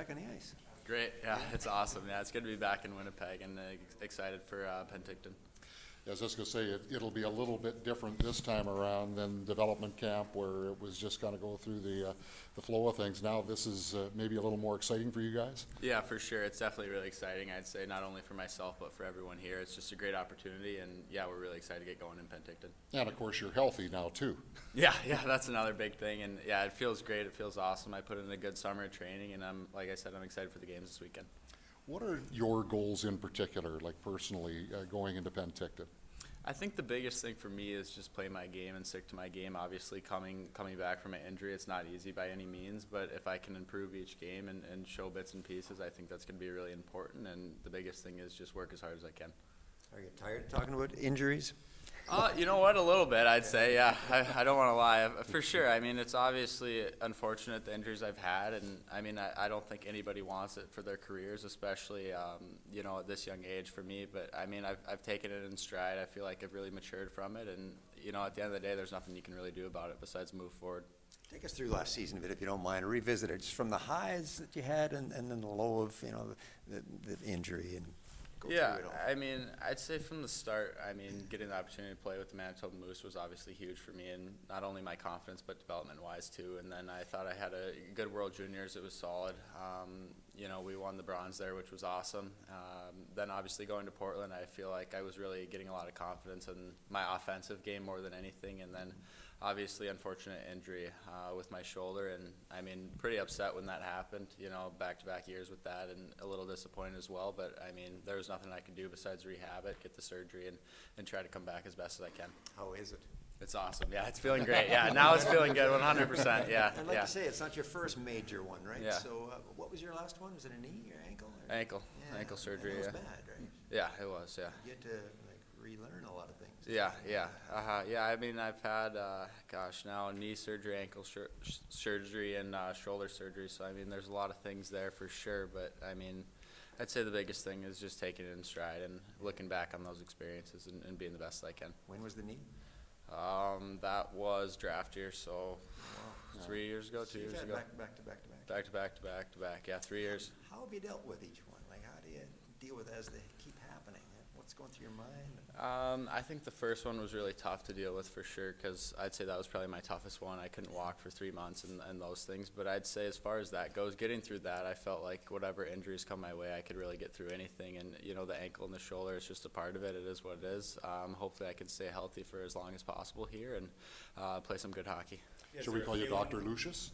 Back on the ice. Great, yeah, it's awesome. Yeah, it's good to be back in Winnipeg and excited for Penticton. Yeah, I was just going to say, it'll be a little bit different this time around than development camp, where it was just kind of go through the flow of things. Now this is maybe a little more exciting for you guys? Yeah, for sure. It's definitely really exciting, I'd say, not only for myself, but for everyone here. It's just a great opportunity, and yeah, we're really excited to get going in Penticton. And of course, you're healthy now too. Yeah, that's another big thing, and yeah, it feels great. It feels awesome. I put in a good summer of training, and like I said, I'm excited for the games this weekend. What are your goals in particular, like personally, going into Penticton? I think the biggest thing for me is just play my game and stick to my game. Obviously, coming back from an injury, it's not easy by any means, but if I can improve each game and show bits and pieces, I think that's going to be really important, and the biggest thing is just work as hard as I can. Are you tired of talking about injuries? You know what, a little bit, I'd say, yeah. I don't want to lie, for sure. I mean, it's obviously unfortunate, the injuries I've had, and I mean, I don't think anybody wants it for their careers, especially, you know, at this young age for me, but I mean, I've taken it in stride. I feel like I've really matured from it, and, you know, at the end of the day, there's nothing you can really do about it besides move forward. Take us through last season a bit, if you don't mind. Revisit it, just from the highs that you had and then the low of, you know, the injury and go Yeah, through it all. I mean, I'd say from the start, I mean, getting the opportunity to play with the Manitoba Moose was obviously huge for me, and not only my confidence, but development-wise too. And then I thought I had a good World Juniors. It was solid. You know, we won the bronze there, which was awesome. Then obviously going to Portland, I feel like I was really getting a lot of confidence in my offensive game more than anything. And then obviously unfortunate injury with my shoulder, and I mean, pretty upset when that happened, you know, back-to-back years with that, and a little disappointed as well, but I mean, there was nothing I could do besides rehab it, get the surgery, and try to come back as best as I can. How is it? It's awesome. Yeah, it's feeling great. Yeah, now it's feeling good, 100%. Yeah, I'd like yeah. to say it's not your first major one, right? Yeah. So what was your last one? Was it a knee or ankle? Or? Ankle Yeah, surgery, That was yeah. bad, right? Yeah, it was, yeah. You get to like relearn a lot of things. Yeah. Yeah, I mean, I've had, now knee surgery, ankle surgery, and shoulder surgery. So, I mean, there's a lot of things there for sure. But, I mean, I'd say the biggest thing is just taking it in stride and looking back on those experiences and being the best I can. When was the knee? That was draft year, so Wow. 3 years ago, So 2 you've years had ago. back to back to back. Back to back to back to back. Yeah, 3 years. How have you dealt with each one? Like, how do you deal with it as they keep happening? What's going through your mind? I think the first one was really tough to deal with for sure, because I'd say that was probably my toughest one. I couldn't walk for 3 months and those things. But I'd say as far as that goes, getting through that, I felt like whatever injuries come my way, I could really get through anything. And, you know, the ankle and the shoulder is just a part of it. It is what it is. Hopefully I can stay healthy for as long as possible here and play some good hockey. Yeah, Should we call you Dr. Lucius?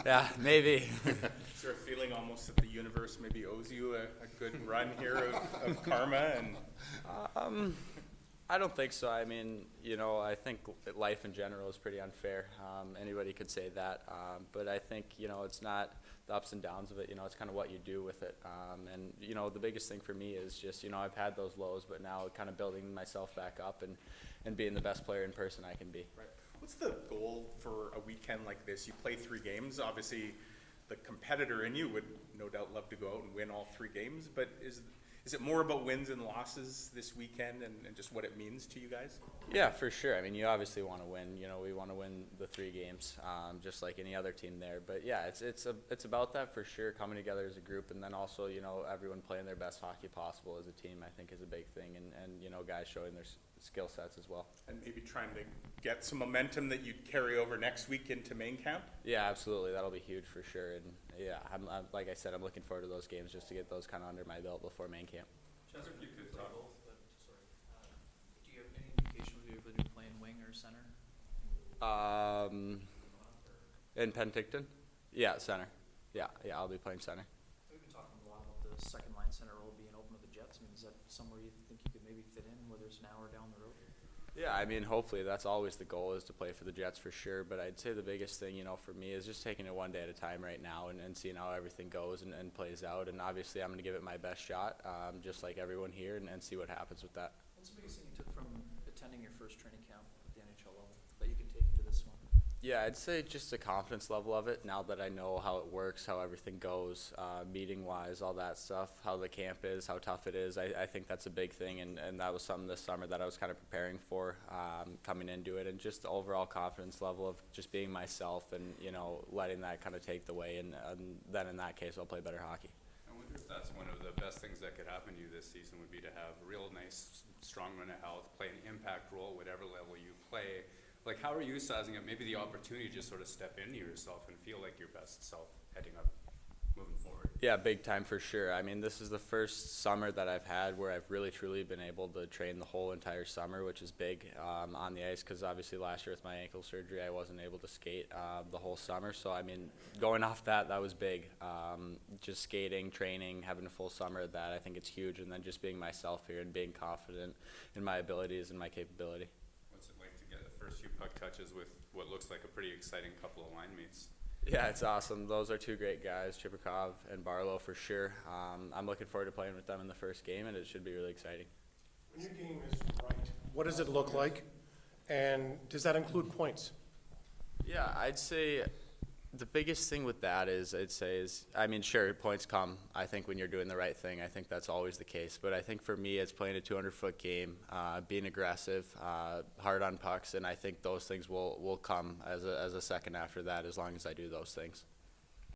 Yeah, maybe. Is there a feeling almost that the universe maybe owes you a good run here of karma? And I don't think so. I mean, you know, I think life in general is pretty unfair. Anybody could say that. But I think, you know, it's not the ups and downs of it. You know, it's kind of what you do with it. And, you know, the biggest thing for me is just, you know, I've had those lows, but now kind of building myself back up and being the best player in person I can be. right. What's the goal for a weekend like this? You play 3 games. Obviously, the competitor in you would no doubt love to go out and win all 3 games. But is it more about wins and losses this weekend and just what it means to you guys? Yeah, for sure. I mean, you obviously want to win. You know, we want to win the 3 games, just like any other team there. But yeah, it's about that for sure. Coming together as a group, and then also, you know, everyone playing their best hockey possible as a team, I think, is a big thing. And you know, guys showing their skill sets as well. And maybe trying to get some momentum that you'd carry over next week into main camp? Yeah, absolutely. That'll be huge for sure. And yeah, I'm like I said, I'm looking forward to those games just to get those kind of under my belt before main camp. Chester, if you could talk both, but sorry. Do you have any indication if you're going to be playing wing or center? In Penticton? Yeah, center. Yeah, I'll be playing center. We've been talking a lot about the second line center role being open with the Jets. I mean, is that somewhere you think you could maybe fit in, whether it's now or down the road? Yeah, I mean, hopefully that's always the goal, is to play for the Jets for sure. But I'd say the biggest thing, you know, for me is just taking it one day at a time right now and seeing how everything goes and plays out. And obviously I'm going to give it my best shot, just like everyone here, and see what happens with that. What's the biggest thing you took from attending your first training camp at the NHL level that you can take into this one? Yeah, I'd say just the confidence level of it, now that I know how it works, how everything goes, meeting-wise, all that stuff, how the camp is, how tough it is. I think that's a big thing, and that was something this summer that I was kind of preparing for, coming into it, and just the overall confidence level of just being myself and, you know, letting that kind of take the way, and then in that case, I'll play better hockey. I wonder if that's one of the best things that could happen to you this season would be to have a real nice, strong run of health, play an impact role, whatever level you play. Like, how are you sizing up maybe the opportunity to just sort of step into yourself and feel like your best self heading up, moving forward? Yeah, big time for sure. I mean, this is the first summer that I've had where I've really truly been able to train the whole entire summer, which is big on the ice, because obviously last year with my ankle surgery, I wasn't able to skate the whole summer. So, I mean, going off that was big. Just skating, training, having a full summer of that, I think it's huge. And then just being myself here and being confident in my abilities and my capability. What's it like to get the first few puck touches with what looks like a pretty exciting couple of line mates? Yeah, it's awesome. Those are two great guys, Chiprakov and Barlow for sure. I'm looking forward to playing with them in the first game, and it should be really exciting. When your game is right, what does it look like? And does that include points? Yeah, I'd say the biggest thing with that is, I mean, sure, points come, I think, when you're doing the right thing. I think that's always the case. But I think for me, it's playing a 200-foot game, being aggressive, hard on pucks, and I think those things will come as a second after that, as long as I do those things.